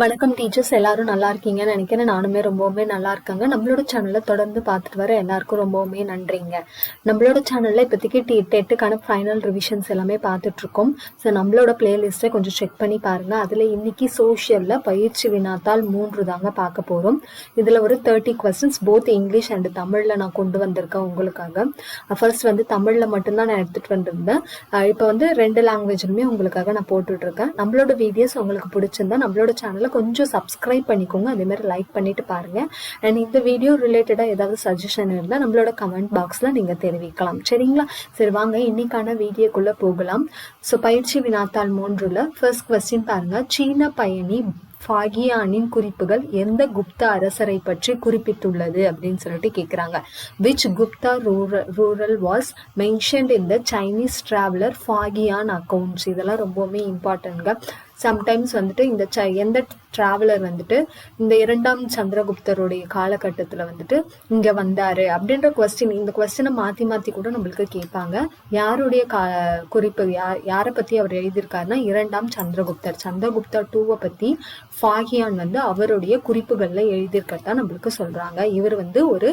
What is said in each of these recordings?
வணக்கம் டீச்சர்ஸ், எல்லாரும் நல்லா இருக்கீங்கன்னு நினைக்கிறேன். நானுமே ரொம்பவுமே நல்லா இருக்கேங்க. நம்மளோட சேனல்ல தொடர்ந்து பார்த்துட்டு வர எல்லாருக்கும் ரொம்பவுமே நன்றிங்க. நம்மளோட சேனல்ல இப்போதைக்கு டெட்டுக்கான ஃபைனல் ரிவிஷன்ஸ் எல்லாமே பார்த்துட்டு இருக்கோம். ஸோ நம்மளோட பிளேலிஸ்ட்டை கொஞ்சம் செக் பண்ணி பாருங்க. அதுல இன்னைக்கு சோஷியல்ல பயிற்சி வினாத்தாள் 3 தாங்க பார்க்க போறோம். இதுல ஒரு 30 கொஸ்டின்ஸ் போத் இங்கிலீஷ் அண்ட் தமிழ்ல நான் கொண்டு வந்திருக்கேன் உங்களுக்காக. ஃபர்ஸ்ட் வந்து தமிழ்ல மட்டும்தான் நான் எடுத்துட்டு வந்திருந்தேன். இப்போ வந்து 2 லாங்குவேஜ்லுமே உங்களுக்காக நான் போட்டுட்டு இருக்கேன். நம்மளோட வீடியோஸ் உங்களுக்கு பிடிச்சிருந்தா நம்மளோட சேனலை கொஞ்சம் சப்ஸ்கிரைப் பண்ணிக்கோங்க, அதே மாதிரி லைக் பண்ணிட்டு பாருங்க. அண்ட் இந்த வீடியோ ரிலேட்டடா ஏதாவது சஜஷன் இருந்தா நம்மளோட கமெண்ட் பாக்ஸ்ல நீங்க தெரிவிக்கலாம். சரிங்களா? சரி, வாங்க இன்னைக்கான வீடியோக்குள்ள போகலாம். ஸோ பயிற்சி வினாத்தாள் 3ல ஃபர்ஸ்ட் கொஸ்டின் பாருங்க. சீன பயணி ஃபாகியானின் குறிப்புகள் எந்த குப்தா அரசரை பற்றி குறிப்பிட்டுள்ளது அப்படின்னு சொல்லிட்டு கேட்குறாங்க. Which Gupta rural was mentioned in the Chinese traveller Fa-Hien accounts. இதெல்லாம் ரொம்பவுமே இம்பார்ட்டன்ட்ங்க. சம்டைம்ஸ் வந்துட்டு இந்த எந்த டிராவலர் வந்துட்டு இந்த 2ஆம் சந்திரகுப்தருடைய காலகட்டத்தில் வந்துட்டு இங்கே வந்தாரு அப்படின்ற கொஸ்டின், இந்த கொஸ்டினை மாற்றி மாற்றி கூட நம்மளுக்கு கேட்பாங்க. யாருடைய குறிப்பு, யாரை பற்றி அவர் எழுதியிருக்காருன்னா 2ஆம் சந்திரகுப்தர். சந்திரகுப்தர் 2 பற்றி ஃபாகியான் வந்து அவருடைய குறிப்புகளில் எழுதியிருக்கிறதா நம்மளுக்கு சொல்கிறாங்க. இவர் வந்து ஒரு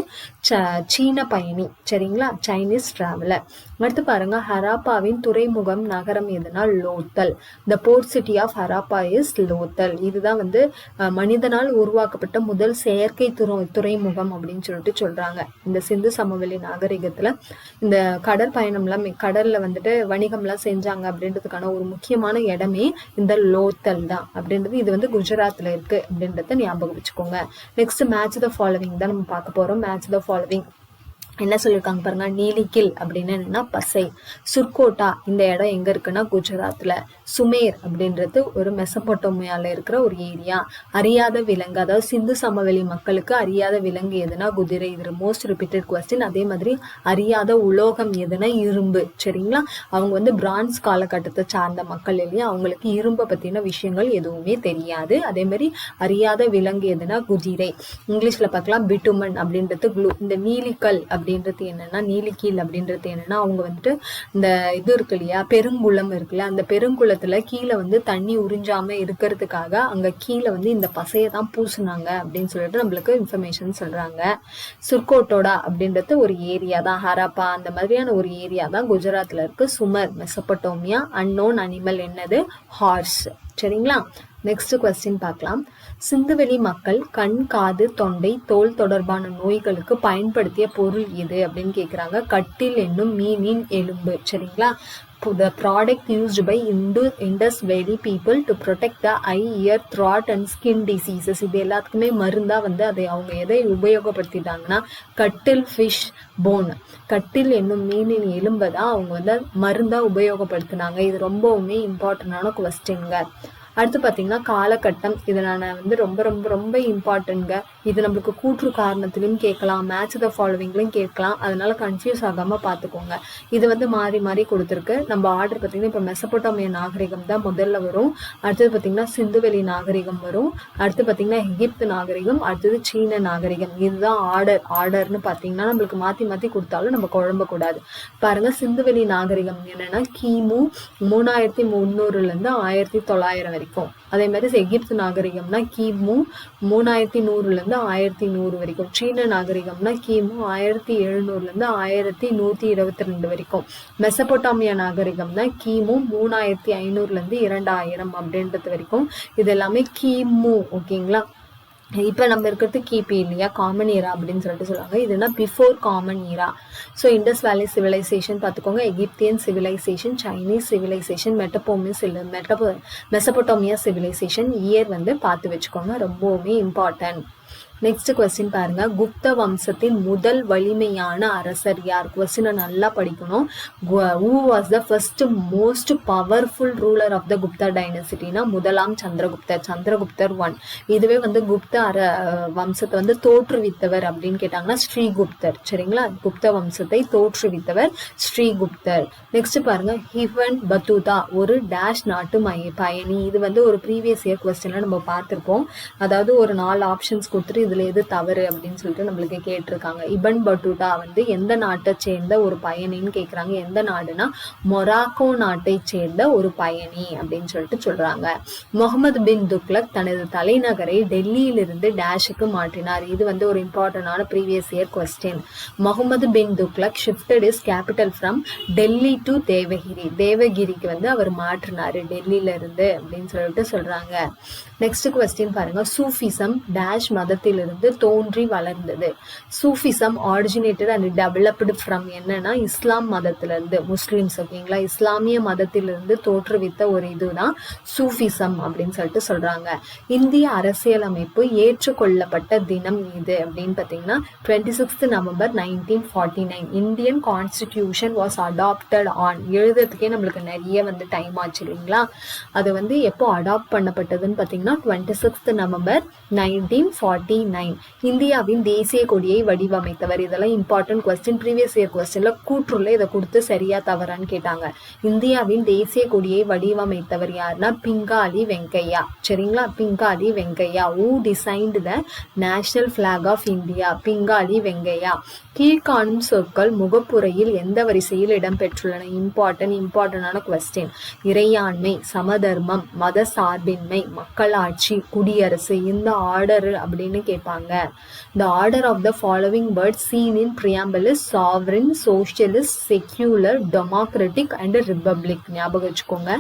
சீன பயணி, சரிங்களா, சைனீஸ் டிராவலர். அடுத்து பாருங்க, ஹராப்பாவின் துறைமுகம் நகரம் எதுனா Lothal. The port city of Harappa is Lothal. இதுதான் வந்து மனிதனால் உருவாக்கப்பட்ட முதல் செயற்கை துறைமுகம் அப்படின்னு சொல்லிட்டு சொல்றாங்க. இந்த சிந்து சமவெளி நாகரிகத்துல இந்த கடல் பயணம்லாம், கடல்ல வந்துட்டு வணிகம்லாம் செஞ்சாங்க அப்படின்றதுக்கான ஒரு முக்கியமான இடமே இந்த லோத்தல் தான் அப்படின்றது. இது வந்து குஜராத்ல இருக்கு அப்படின்றத ஞாபகம் வச்சுக்கோங்க. நெக்ஸ்ட் மேட்ச் த ஃபாலோவிங் தான் நம்ம பார்க்க போறோம். மேட்ச் த ஃபாலோவிங் என்ன சொல்லியிருக்காங்க பாருங்க. நீலிக்கில் அப்படின்னு என்னன்னா பசை. சுர்கோட்டா இந்த இடம் எங்க இருக்குன்னா குஜராத்ல. சுமேர் அப்படின்றது ஒரு மெசபொட்டோமியால இருக்கிற ஒரு ஏரியா. அறியாத விலங்கு, அதாவது சிந்து சமவெளி மக்களுக்கு அறியாத விலங்கு எதுனா குதிரை. இது மோஸ்ட் ரிப்பீட்டட் கொஸ்டின். அதே மாதிரி அறியாத உலோகம் எதுனா இரும்பு. சரிங்களா? அவங்க வந்து பிரான்ஸ் காலகட்டத்தை சார்ந்த மக்கள் இல்லையா, அவங்களுக்கு இரும்பை பத்தின விஷயங்கள் எதுவுமே தெரியாது. அதே மாதிரி அறியாத விலங்கு எதுனா குதிரை. இங்கிலீஷ்ல பார்க்கலாம் பிட்டுமன் அப்படின்றது க்ளூ. இந்த நீலிக்கல் அப்படின்றது என்னன்னா, நீலிக்கீல் அப்படின்றது என்னன்னா, அவங்க வந்துட்டு இந்த இது இருக்கு இல்லையா, பெருங்குளம் இருக்குல்ல, அந்த பெருங்குளத்துல கீழே வந்து தண்ணி உறிஞ்சாம இருக்கிறதுக்காக அங்க கீழே வந்து இந்த பசையை தான் பூசுனாங்க அப்படின்னு சொல்லிட்டு நம்மளுக்கு இன்ஃபர்மேஷன் சொல்றாங்க. சுர்கோட்டோடா அப்படின்றது ஒரு ஏரியா தான். ஹராப்பா அந்த மாதிரியான ஒரு ஏரியா தான் குஜராத்ல இருக்கு. சுமர் மெசபொட்டோமியா. அன்னோன் அனிமல் என்னது? ஹார்ஸ். சரிங்களா? நெக்ஸ்ட் கொஸ்டின் பார்க்கலாம். சிந்துவெளி மக்கள் கண், காது, தொண்டை, தோல் தொடர்பான நோய்களுக்கு பயன்படுத்திய பொருள் எது அப்படின்னு கேட்குறாங்க. கட்டில் என்னும் மீனின் எலும்பு. சரிங்களா? The product used by Indus Valley people to protect the eye, ear, throat and skin diseases. இது எல்லாத்துக்குமே மருந்தா வந்து அதை அவங்க எதை உபயோகப்படுத்திட்டாங்கன்னா கட்டில், ஃபிஷ் போன். கட்டில் என்னும் மீனின் எலும்பை தான் அவங்க வந்து மருந்தா உபயோகப்படுத்தினாங்க. இது ரொம்பவுமே இம்பார்ட்டன்டான கொஸ்டின்ங்க. அடுத்து பார்த்தீங்கன்னா காலகட்டம். இதை நான் வந்து ரொம்ப ரொம்ப ரொம்ப இம்பார்ட்டன்ட்ங்க. இது நம்மளுக்கு கூற்று காரணத்திலையும் கேட்கலாம், மேட்ச் த ஃபாலோவிங்லையும் கேட்கலாம். அதனால கன்ஃபியூஸ் ஆகாம பார்த்துக்கோங்க. இது வந்து மாறி மாறி கொடுத்துருக்கு. நம்ம ஆர்டர் பார்த்தீங்கன்னா இப்போ மெசபொட்டோமியா நாகரிகம் தான் முதல்ல வரும். அடுத்தது பார்த்தீங்கன்னா சிந்துவெளி நாகரிகம் வரும். அடுத்து பார்த்தீங்கன்னா எகிப்து நாகரிகம், அடுத்தது சீன நாகரிகம். இதுதான் ஆர்டர்னு பார்த்தீங்கன்னா நம்மளுக்கு மாற்றி மாற்றி கொடுத்தாலும் நம்ம குழம்பக்கூடாது. பாருங்க, சிந்துவெளி நாகரிகம் என்னன்னா கிமு 3300 1900 வரைக்கும். அதே மாதிரி எகிப்து நாகரிகம்னா கிமு 3100 1100 வரைக்கும். சீன நாகரிகம்னா கிமு 1700 1122 வரைக்கும். மெசபொட்டாமியா நாகரிகம்னா கிமு 3500 2000 அப்படின்றது வரைக்கும். இது எல்லாமே கிமு. ஓகேங்களா? இப்போ நம்ம இருக்கிறது கிபி இல்லையா, காமன் ஈரா அப்படின்னு சொல்லிட்டு சொல்லுவாங்க. இதுனா before common era. So Indus valley civilisation பார்த்துக்கோங்க, Egyptian civilisation, Chinese civilisation, Mesopotamia civilisation. Year வந்து பார்த்து வச்சுக்கோங்க, ரொம்பவுமே இம்பார்ட்டன்ட். நெக்ஸ்ட் கொஸ்டின் பாருங்க. குப்த வம்சத்தின் முதல் வலிமையான அரசர் யார்? கொஸ்டினை நல்லா படிக்கணும். who was the first most powerful ruler of the Gupta dynasty? முதலாம் சந்திரகுப்தர். சந்திரகுப்தர் 1. இதுவே வந்து குப்த வம்சத்தை வந்து தோற்றுவித்தவர் அப்படின்னு கேட்டாங்கன்னா ஸ்ரீகுப்தர். சரிங்களா? குப்த வம்சத்தை தோற்றுவித்தவர் ஸ்ரீகுப்தர். நெக்ஸ்ட் பாருங்க. இவன் பத்துதா ஒரு டேஷ் நாட்டு பயணி. இது வந்து ஒரு ப்ரீவியஸ் இயர் கொஸ்டின்ல நம்ம பார்த்திருப்போம். அதாவது ஒரு 4 ஆப்ஷன்ஸ் கொடுத்துட்டு இதுல எது தவறு அப்படின்னு சொல்லிட்டு நம்மளுக்கு கேட்டிருக்காங்க. இபன் பட்டூட்டா வந்து எந்த நாட்டை சேர்ந்த ஒரு பயணின்னு கேக்குறாங்க. எந்த நாடுனா மொராக்கோ நாட்டை சேர்ந்த ஒரு பயணி அப்படின்னு சொல்லிட்டு சொல்றாங்க. முகமது பின் துக்ளக் தனது தலைநகரை டெல்லியிலிருந்து டேஷுக்கு மாற்றினார். இது வந்து ஒரு இம்பார்ட்டன்டான previous year question. Muhammad bin Tughlaq shifted is capital from Delhi to Devagiri. தேவகிரிக்கு வந்து அவர் மாற்றினாரு டெல்லியில இருந்து அப்படின்னு சொல்லிட்டு சொல்றாங்க. நெக்ஸ்ட் கொஸ்டின் பாருங்க. சூஃபிசம் டேஷ் மதத்திலிருந்து தோன்றி வளர்ந்தது. Sufism originated and developed from என்னன்னா இஸ்லாம் மதத்திலிருந்து, முஸ்லிம்ஸ் ஓகேங்களா, இஸ்லாமிய மதத்திலிருந்து தோற்றுவித்த ஒரு இதுதான் சூஃபிசம் அப்படின்னு சொல்லிட்டு சொல்றாங்க. இந்திய அரசியலமைப்பு ஏற்றுக்கொள்ளப்பட்ட தினம் இது அப்படின்னு பாத்தீங்கன்னா 26th November 1949. Indian constitution was adopted on. எழுதுறதுக்கே நம்மளுக்கு நிறைய வந்து டைம் ஆச்சு இல்லைங்களா. அது வந்து எப்போ அடாப்ட் பண்ணப்பட்டதுன்னு பாத்தீங்கன்னா 26th November 1949. இந்தியாவின் தேசிய கொடியை வடிவமைத்தவர். இதெல்லாம் இம்பார்ட்டன்ட் கொஸ்டின். ப்ரீவியஸ் இயர் கொஸ்டின்ல கூற்றுல இதை கொடுத்து சரியா தவறான்னு கேட்டாங்க. இந்தியாவின் தேசிய கொடியை வடிவமைத்தவர் யாருன்னா பிங்காலி வெங்கையா. சரிங்களா, Pingali Venkaiah. who designed the national flag of India? Pingali Venkaiah. கீழ்காணும் சொற்கள் முகப்புரையில் எந்த வரிசையில் இடம்பெற்றுள்ளன? இம்பார்ட்டன்டான கொஸ்டின். இறையாண்மை, சமதர்மம், மத சார்பின்மை, மக்களாட்சி, குடியரசு. இந்த ஆர்டர் அப்படின்னு கேட்பாங்க. The order of the following words seen in preamble is sovereign, socialist, secular, democratic and republic. ஞாபகம் வச்சுக்கோங்க.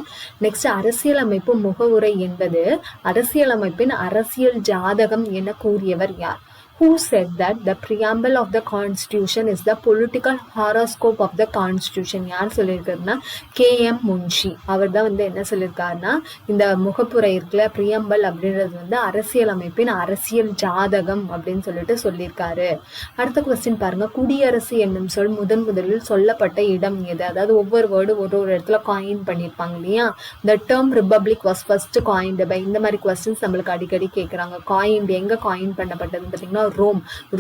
நெக்ஸ்ட் அரசியலமைப்பு முகவுரை என்பது அரசியலமைப்பின் அரசியல் ஜாதகம் என கூறியவர் யார்? Who said that the preamble of the constitution is the political horoscope of the constitution? யார் சொல்லியிருக்காருன்னா KM முன்ஷி. அவர் தான் வந்து என்ன சொல்லியிருக்காருன்னா இந்த முகப்புரை இருக்குல்ல பிரியம்பல் அப்படின்றது வந்து அரசியலமைப்பின் அரசியல் ஜாதகம் அப்படின்னு சொல்லிட்டு சொல்லியிருக்காரு. அடுத்த கொஸ்டின் பாருங்க. குடியரசு என்னும் சொல் முதலில் சொல்லப்பட்ட இடம் எது? அதாவது ஒவ்வொரு வேர்டு ஒரு இடத்துல காயின் பண்ணியிருப்பாங்க இல்லையா. The term republic was first coined by. இந்த மாதிரி கொஸ்டின்ஸ் நம்மளுக்கு அடிக்கடி கேட்குறாங்க. காயின் எங்க காயின் பண்ணப்பட்டதுன்னு பார்த்தீங்கன்னா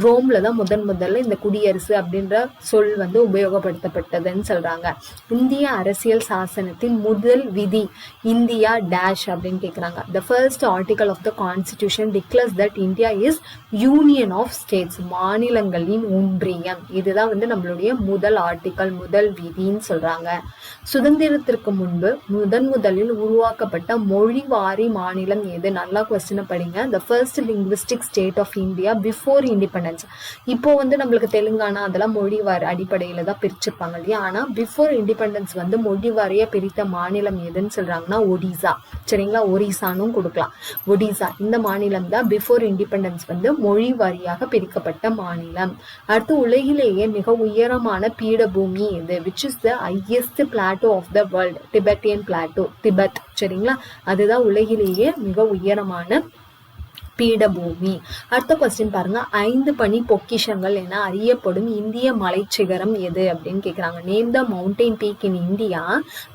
ரோம்ல தான் முதல்ல இந்த குடியரசு அப்படின்ற சொல் வந்து உபயோகப்படுத்தப்பட்டதுன்னு சொல்றாங்க. இந்திய அரசியல் சாசனத்தின் முதல் விதி இந்தியா டேஷ் அப்படின்னு கேக்குறாங்க. The first article of the constitution declares that India is union of states. மாநிலங்களின் ஒன்றியம். இதுதான் வந்து நம்மளுடைய முதல் ஆர்டிக்கல், முதல் விதின்னு சொல்றாங்க. சுதந்திரத்திற்கு முன்பு முதலில் உருவாக்கப்பட்ட மொழிவாரி மாநிலம் எது? நல்லா கொஸ்டின் படிங்க. The first linguistic state of India before independence. இப்போ வந்து நம்மளுக்கு தெலுங்கானா அதெல்லாம் மொழிவாரி அடிப்படையில தான் பிரிச்சிருப்பாங்க இல்லையா. ஆனா பிஃபோர் இண்டிபெண்டன்ஸ் வந்து மொழிவாரிய பிரித்த மாநிலம் எதுன்னு சொல்றாங்கன்னா ஒடிசா. சரிங்களா, ஒரிசானும் கொடுக்கலாம். ஒடிசா இந்த மாநிலம் தான் பிஃபோர் இண்டிபெண்டன்ஸ் வந்து மொழி வாரியாக பிரிக்கப்பட்ட மாநிலம். அடுத்து உலகிலேயே மிக உயரமான பீடபூமி எது? which is the highest plateau of the world? Tibetan plateau. Tibet. சரிங்களா, அதுதான் உலகிலேயே மிக உயரமான பீடபூமி. அடுத்த கொஸ்டின் பாருங்க. 5 பனி பொக்கிஷங்கள் என அறியப்படும் இந்திய மலைச்சிகரம் எது அப்படின்னு கேக்குறாங்க. Name the mountain peak in India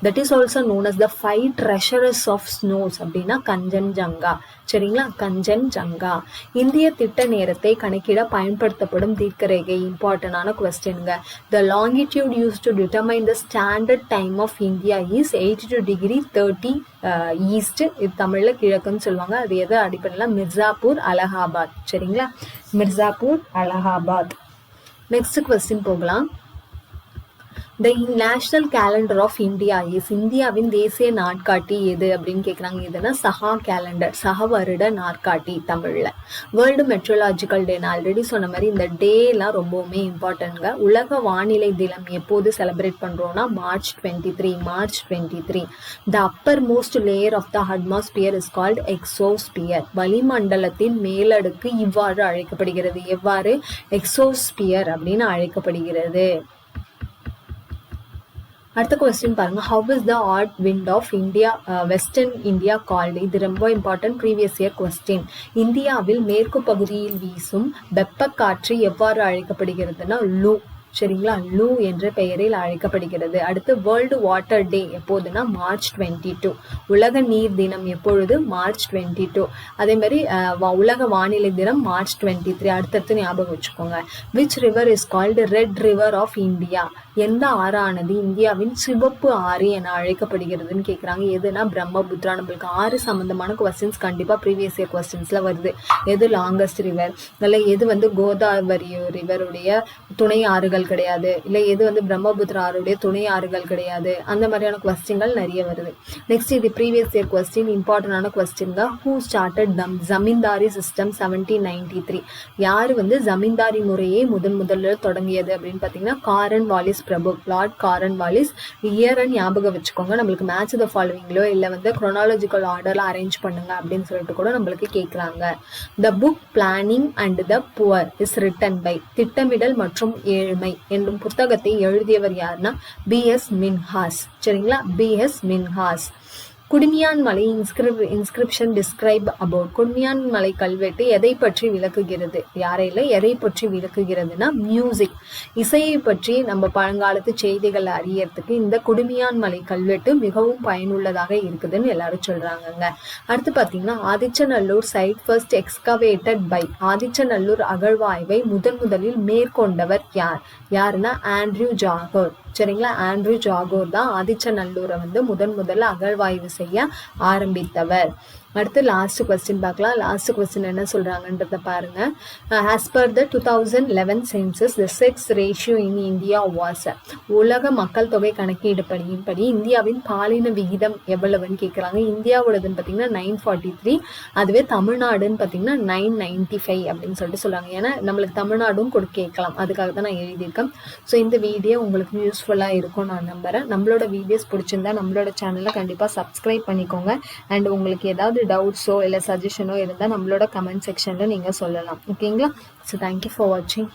that is also known as the 5 treasures of snows அப்படின்னா கஞ்சன்ஜங்கா. சரிங்களா, கஞ்சன்ஜங்கா. இந்திய திட்ட நேரத்தை கணக்கிட பயன்படுத்தப்படும் தீர்க்கரேகை. இம்பார்ட்டன்டான கொஸ்டின்ங்க. The longitude use to determine the standard time of India is 82°30 east. இது தமிழ்ல கிழக்குன்னு சொல்லுவாங்க. அது எது அடிப்படையில் மிர்சாப்பூர் அலகாபாத். சரிங்களா, மிர்சாப்பூர் அலகாபாத். நெக்ஸ்ட் கொஸ்டின் போகலாம். The national calendar of India is. இந்தியாவின் தேசிய நாட்காட்டி எது அப்படின்னு கேட்குறாங்க. இதுனா சஹா கேலண்டர், சக வருட நாட்காட்டி தமிழ்ல. வேர்ல்டு மெட்ரோலாஜிக்கல் டே, நான் ஆல்ரெடி சொன்ன மாதிரி இந்த டேலாம் ரொம்பவுமே இம்பார்ட்டன்ட்ங்க. உலக வானிலை தினம் எப்போது செலிப்ரேட் பண்றோம்னா March 23. The uppermost layer of the atmosphere is called exosphere. வளிமண்டலத்தின் மேலடுக்கு இவ்வாறு அழைக்கப்படுகிறது. எவ்வாறு? எக்ஸோஸ்பியர் அப்படின்னு அழைக்கப்படுகிறது. அடுத்த கொஸ்டின் பாருங்க. How is the hot wind of India western India called? இது ரொம்ப இம்பார்ட்டன்ட் ப்ரீவியஸ் இயர் கொஸ்டின். இந்தியாவில் மேற்கு பகுதியில் வீசும் வெப்ப காற்று எவ்வாறு அழைக்கப்படுகிறதுனா லூ. சரிங்களா, லூ என்ற பெயரில் அழைக்கப்படுகிறது. அடுத்து வேர்ல்டு வாட்டர் டே எப்போதுன்னா மார்ச் 22. உலக நீர் தினம் எப்பொழுது? மார்ச் 22. அதே மாதிரி உலக வானிலை தினம் மார்ச் 23. அடுத்தடுத்து ஞாபகம் வச்சுக்கோங்க. Which river is called red river of India? எந்த ஆறானது இந்தியாவின் சிவப்பு ஆறு என அழைக்கப்படுகிறதுன்னு கேட்குறாங்க. எதுனா பிரம்மபுத்திரா. நம்மளுக்கு ஆறு சம்பந்தமான கொஸ்டின்ஸ் கண்டிப்பாக ப்ரீவியஸ் இயர் கொஸ்டின்ஸ்ல வருது. எது லாங்கஸ்ட் ரிவர், இல்லை எது கோதாவரி ரிவருடைய துணை ஆறுகள் கிடையாது, இல்லை எது பிரம்மபுத்திரா ஆறுடைய துணை ஆறுகள் கிடையாது, அந்த மாதிரியான கொஸ்டின்கள் நிறைய வருது. நெக்ஸ்ட் இது ப்ரீவியஸ் இயர் கொஸ்டின், இம்பார்ட்டன்டான கொஸ்டின் தான். Who started zamindari system 1793? யாரு ஜமீன்தாரி முறையை முதல்ல தொடங்கியது அப்படின்னு பார்த்தீங்கன்னா காரன் வாலிஸ் பிரபு, லார்ட் காரன் வாலிஸ். இயர் ஞாபகம் வச்சுக்கோங்க. நம்மளுக்கு மேட்ச் த ஃபாலோவிங்லோ இல்லை குரோனாலஜிக்கல் ஆர்டர்ல அரேஞ்ச் பண்ணுங்க அப்படின்னு சொல்லிட்டு கூட நம்மளுக்கு கேட்குறாங்க. The book planning and the poor is written by, திட்டமிடல் மற்றும் ஏழ்மை என்னும் புத்தகத்தை எழுதியவர் யாருன்னா B.S. மின்ஹாஸ். சரிங்களா, B.S. மின்ஹாஸ். குடுமியான் மலை இன்ஸ்கிரிப்ஷன் டிஸ்கிரைப் அபவுட், குடுமியான் மலை கல்வெட்டு எதை பற்றி விளக்குகிறது? யாரையில எதை பற்றி விளக்குகிறதுனா மியூசிக், இசையை பற்றி. நம்ம பழங்காலத்து செய்திகளை அறியறதுக்கு இந்த குடுமியான் மலை கல்வெட்டு மிகவும் பயனுள்ளதாக இருக்குதுன்னு எல்லாரும் சொல்றாங்கங்க. அடுத்து பாத்தீங்கன்னா Adichanallur site first excavated by, Adichanallur அகழ்வாய்வை முதலில் மேற்கொண்டவர் யாருன்னா ஆண்ட்ரூ ஜாகர். சரிங்களா, ஆண்ட்ரூ ஜாகோர் தான் ஆதிச்சநல்லூரை முதல்ல அகழ்வாய்வு செய்ய ஆரம்பித்தவர். அடுத்து லாஸ்ட் கொஸ்டின் பார்க்கலாம். லாஸ்ட் கொஸ்டின் என்ன சொல்றாங்கன்றத பாருங்க. As per the 2011 census the sex ratio in India was, உலக மக்கள் தொகை கணக்கீடு படி இந்தியாவின் பாலின விகிதம் எவ்வளவுன்னு கேட்குறாங்க. இந்தியாவோடதுன்னு பார்த்தீங்கன்னா 943, அதுவே தமிழ்நாடுன்னு பார்த்தீங்கன்னா 995 அப்படின்னு சொல்லிட்டு சொல்றாங்க. ஏன்னா நம்மளுக்கு தமிழ்நாடும் கூட கேட்கலாம், அதுக்காக தான் நான் எழுதியிருக்கேன். ஸோ இந்த வீடியோ உங்களுக்கு யூஸ்ஃபுல்லாக இருக்கும் நான் நம்புறேன். நம்மளோட வீடியோஸ் பிடிச்சிருந்தா நம்மளோட சேனலை கண்டிப்பாக சப்ஸ்கிரைப் பண்ணிக்கோங்க. அண்ட் உங்களுக்கு ஏதாவது டவுட்ஸோ இல்லை சஜஷனோ இருந்தால் நம்மளோட கமெண்ட் செக்ஷனில் நீங்கள் சொல்லலாம். ஓகேங்களா? ஸோ தேங்க்யூ ஃபார் வாட்சிங்.